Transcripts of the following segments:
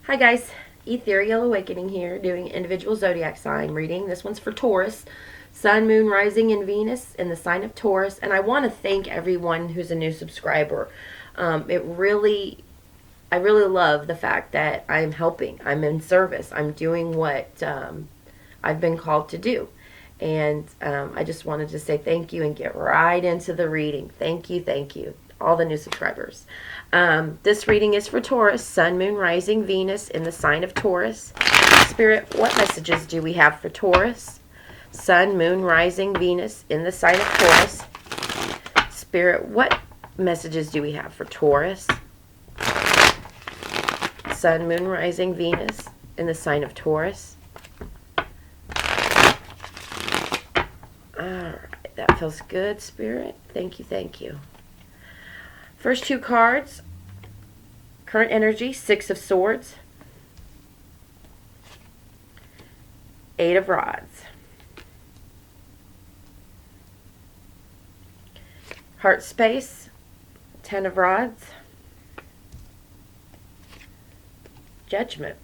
Hi guys, Ethereal Awakening here, doing individual zodiac sign reading. This one's for Taurus, Sun, Moon, Rising, and Venus in the sign of Taurus. And I want to thank everyone who's a new subscriber. I really love the fact that I'm helping. I'm in service. I'm doing what I've been called to do. And I just wanted to say thank you and get right into the reading. Thank you, all the new subscribers. This reading is for Taurus, Sun, Moon, Rising, Venus in the sign of Taurus. Spirit, what messages do we have for Taurus? Sun, Moon, Rising, Venus in the sign of Taurus. Spirit, what messages do we have for Taurus? Sun, Moon, Rising, Venus in the sign of Taurus. Alright, that feels good, Spirit. Thank you. First two cards, current energy, Six of Swords, Eight of Rods. Heart space, Ten of Rods, Judgment.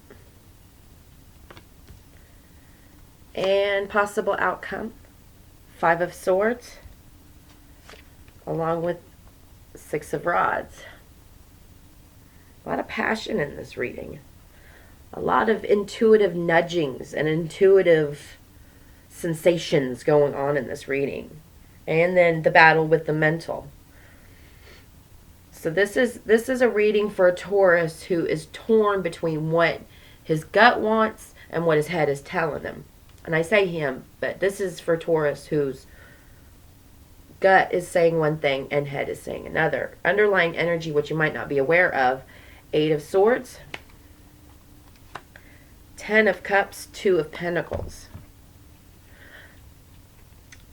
And possible outcome, Five of Swords, along with Six of Rods. A lot of passion in this reading. A lot of intuitive nudgings and intuitive sensations going on in this reading. And then the battle with the mental. So this is a reading for a Taurus who is torn between what his gut wants and what his head is telling him. And I say him, but this is for Taurus whose gut is saying one thing and head is saying another. Underlying energy, which you might not be aware of, Eight of Swords, Ten of Cups, Two of Pentacles.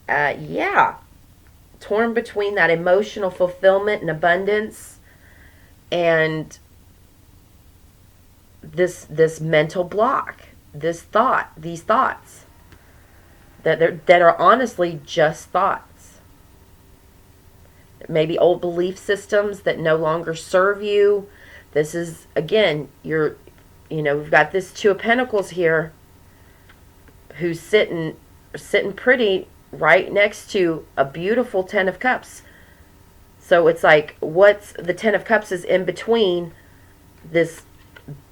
Yeah. Torn between that emotional fulfillment and abundance and this mental block, these thoughts that are honestly just thoughts. Maybe old belief systems that no longer serve you. This is, again, we've got this Two of Pentacles here who's sitting pretty right next to a beautiful Ten of Cups. So it's like, what's the Ten of Cups is in between this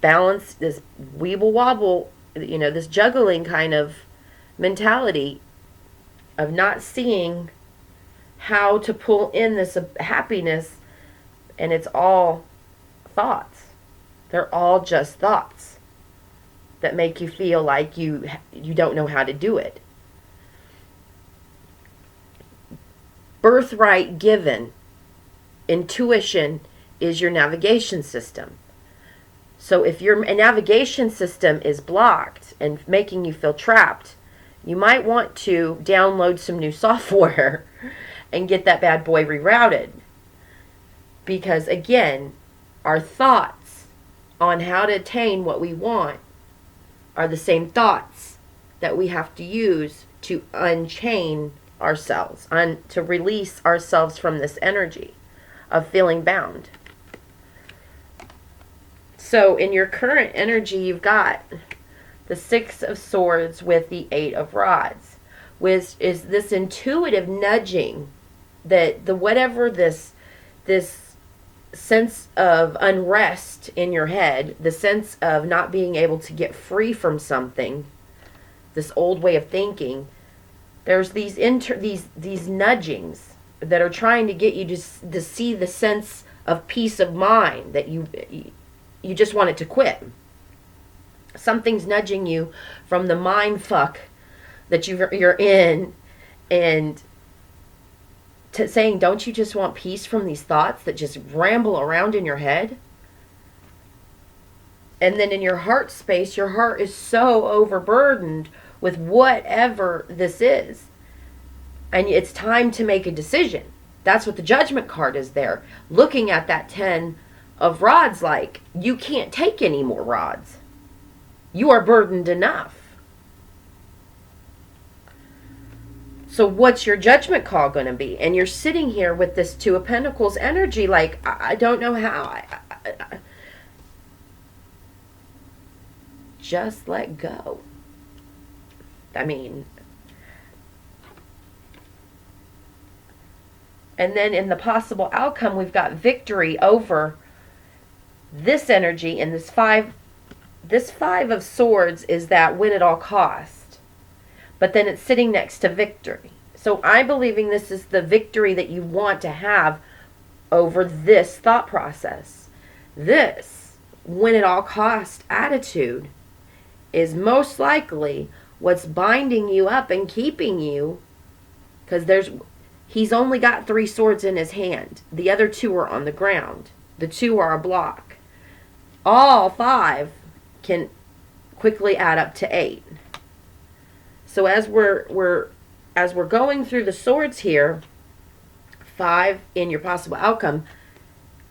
balance, this weeble wobble, this juggling kind of mentality of not seeing how to pull in this happiness, and it's all thoughts. They're all just thoughts that make you feel like you don't know how to do it. Birthright given. Intuition is your navigation system. So if your navigation system is blocked and making you feel trapped, you might want to download some new software and get that bad boy rerouted. Because again, our thoughts on how to attain what we want are the same thoughts that we have to use to unchain ourselves, to release ourselves from this energy of feeling bound. So in your current energy, you've got the Six of Swords with the Eight of Rods, which is this intuitive nudging that whatever this sense of unrest in your head, the sense of not being able to get free from something, this old way of thinking, there's these nudgings that are trying to get you to see the sense of peace of mind that you just want it to quit. Something's nudging you from the mind fuck that you're in, and saying, don't you just want peace from these thoughts that just ramble around in your head? And then in your heart space, your heart is so overburdened with whatever this is. And it's time to make a decision. That's what the Judgment card is there. Looking at that Ten of Rods like, you can't take any more rods. You are burdened enough. So what's your judgment call going to be? And you're sitting here with this Two of Pentacles energy like, I don't know how. just let go. I mean, and then in the possible outcome, we've got victory over this energy. And this five of swords is that win at all cost. But then it's sitting next to victory. So I'm believing this is the victory that you want to have over this thought process. This win at all cost attitude is most likely what's binding you up and keeping you, because he's only got 3 swords in his hand. The other 2 are on the ground. The 2 are a block. All 5 can quickly add up to 8. So as we're going through the swords here, 5 in your possible outcome,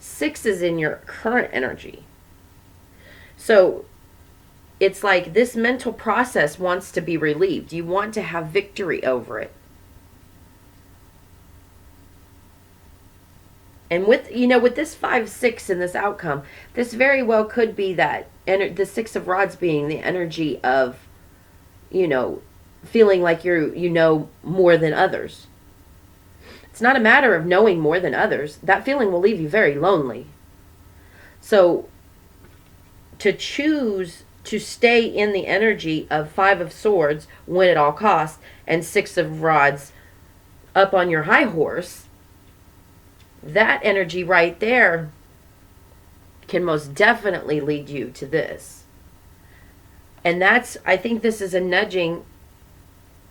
6 is in your current energy. So it's like this mental process wants to be relieved. You want to have victory over it. And with this 5-6 in this outcome, this very well could be that, and the 6 of rods being the energy of, feeling like you know more than others. It's not a matter of knowing more than others. That feeling will leave you very lonely. So to choose to stay in the energy of 5 of swords, win at all costs, and 6 of rods up on your high horse, that energy right there can most definitely lead you to this. And I think this is a nudging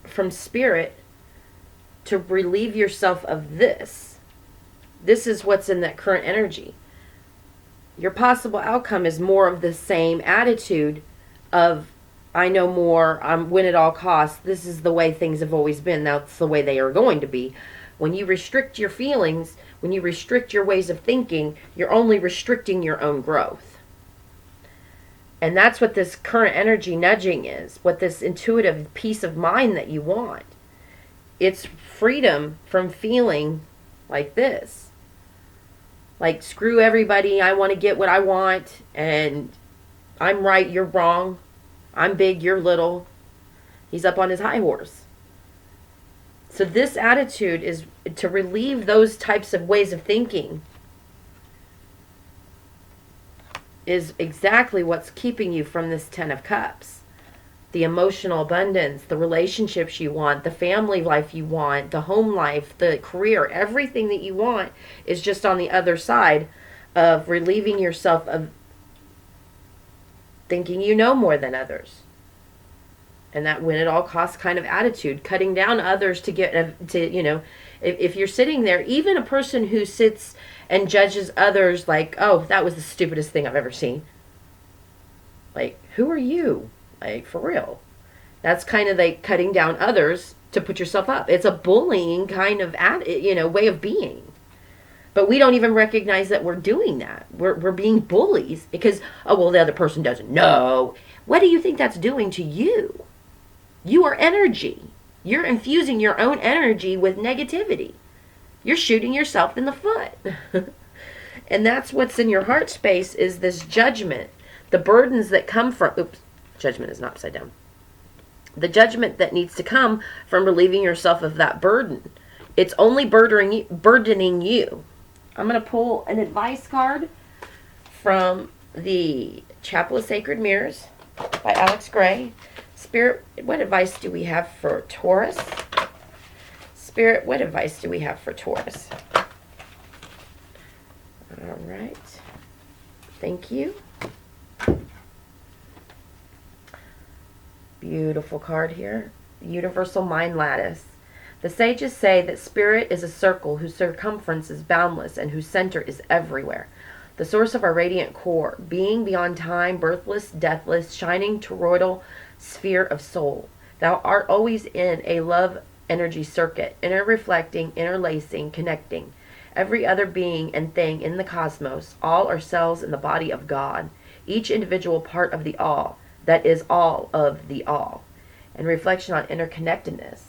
from spirit to relieve yourself of this. This is what's in that current energy. Your possible outcome is more of the same attitude of, I know more, I'm win at all costs. This is the way things have always been. That's the way they are going to be. When you restrict your feelings, when you restrict your ways of thinking, you're only restricting your own growth. And that's what this current energy nudging is, what this intuitive peace of mind that you want. It's freedom from feeling like this. Like, screw everybody, I want to get what I want, and I'm right, you're wrong. I'm big, you're little. He's up on his high horse. So this attitude is to relieve those types of ways of thinking, is exactly what's keeping you from this 10 of Cups. The emotional abundance, the relationships you want, the family life you want, the home life, the career, everything that you want is just on the other side of relieving yourself of thinking you know more than others. And that win at all costs kind of attitude, cutting down others to get to, if you're sitting there, even a person who sits and judges others like, oh, that was the stupidest thing I've ever seen. Like, who are you? Like, for real. That's kind of like cutting down others to put yourself up. It's a bullying kind of way of being. But we don't even recognize that we're doing that. We're being bullies because, oh, well, the other person doesn't know. What do you think that's doing to you? You are energy. You're infusing your own energy with negativity. You're shooting yourself in the foot. And that's what's in your heart space, is this judgment. The burdens that come from, judgment is not upside down. The judgment that needs to come from relieving yourself of that burden. It's only burdening you. I'm going to pull an advice card from the Chapel of Sacred Mirrors by Alex Gray. Spirit, what advice do we have for Taurus? Spirit, what advice do we have for Taurus? All right. Thank you. Beautiful card here. Universal Mind Lattice. The sages say that spirit is a circle whose circumference is boundless and whose center is everywhere. The source of our radiant core, being beyond time, birthless, deathless, shining toroidal sphere of soul. Thou art always in a love energy circuit, interreflecting, interlacing, connecting. Every other being and thing in the cosmos, all are cells in the body of God, each individual part of the all, that is all of the all. And reflection on interconnectedness.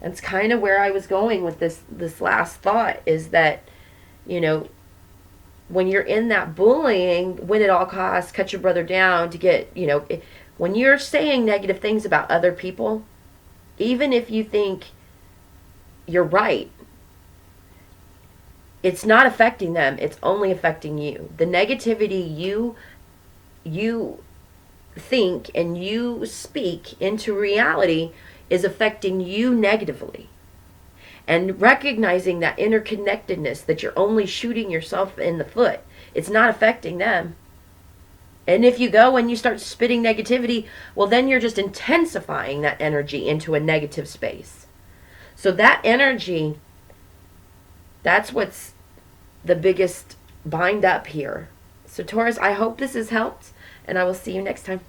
And it's kind of where I was going with this last thought, is that, when you're in that bullying, win at all costs, cut your brother down to get, When you're saying negative things about other people, even if you think you're right, it's not affecting them. It's only affecting you. The negativity you think and you speak into reality is affecting you negatively. And recognizing that interconnectedness, that you're only shooting yourself in the foot, it's not affecting them. And if you go and you start spitting negativity, well, then you're just intensifying that energy into a negative space. So that energy, that's what's the biggest bind up here. So Taurus, I hope this has helped, and I will see you next time.